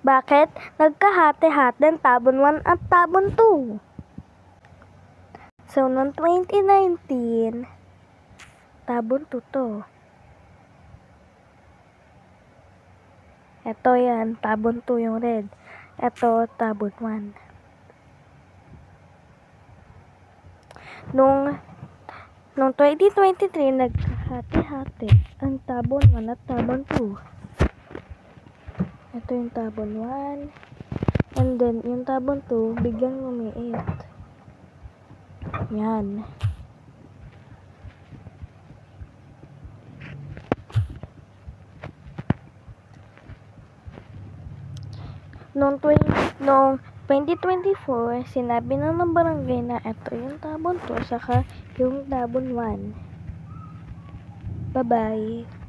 Bakit nagkahati-hati ang tabon 1 at tabon 2? So, noong 2019, tabon 2 to. Ito yan, tabon 2 yung red. Ito, tabon 1. Noong 2023, nagkahati-hati ang tabon 1 at tabon 2. Ito yung tabon 1. And then, yung tabon 2, biglang lumiit. Yan. Noong 2024, sinabi ng barangay na ito yung tabon 2 saka yung tabon 1. Bye-bye.